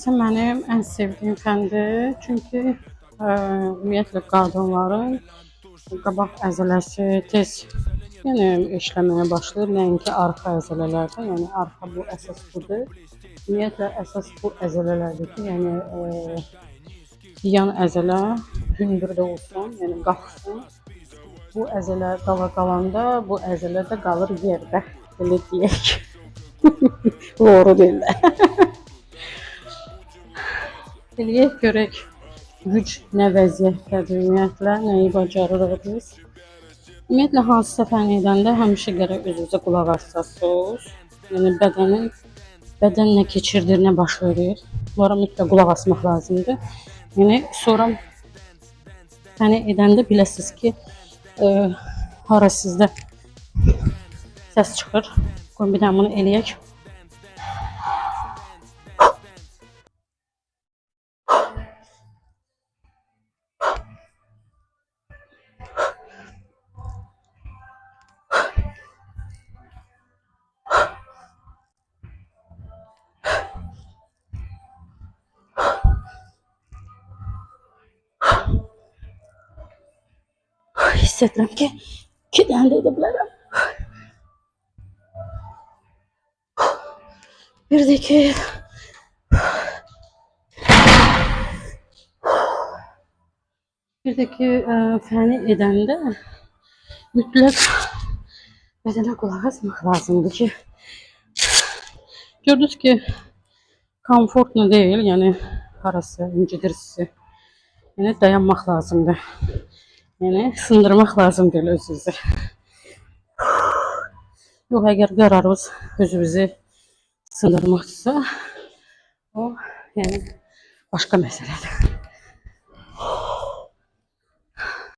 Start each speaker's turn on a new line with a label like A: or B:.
A: isə mənim ən sevdiyim fəndir. Çünki ümumiyyətlə qadınların qabaq əzələsi tez işləməyə başlayır. Nəinki arxa əzələlərdə. Yəni arxa bu əsas budur. Ümumiyyətlə əsas bu əzələlərdir ki, yan əzələ hündür də olsun, yəni qalxsın. Bu əzələ qala qalanda bu əzələ də qalır yerdə. Belə deyək. Loru deyirlər. Eləyək görək güc nə vəziyyətdədir ümumiyyətlə, nəyi bacarırıq biz. Ümumiyyətlə hansısa fən edəndə həmişə gərək özünüzə qulaq asasınız. Yəni bədən nə keçirdir, nə baş verir. Bunlara mütləq qulaq asmaq lazımdır. Yəni sonra fəni edəndə biləsiniz ki, hara sizdə səs çıxır. Qoyun bir dənə bunu eləyək. Hiss edirəm ki, 2 dənə də edə bilərəm. Bir də ki, fəni edəndə mütləq bədənə qulaq asmaq lazımdır ki, gördünüz ki, komfortlu deyil, yəni harası incidir sizi. Yəni dayanmaq lazımdır. Yəni sındırmaq lazım deyil özünüzü. Yox, əgər qərarınız özünüzü sındırmaqdırsa, o yəni başqa məsələdir.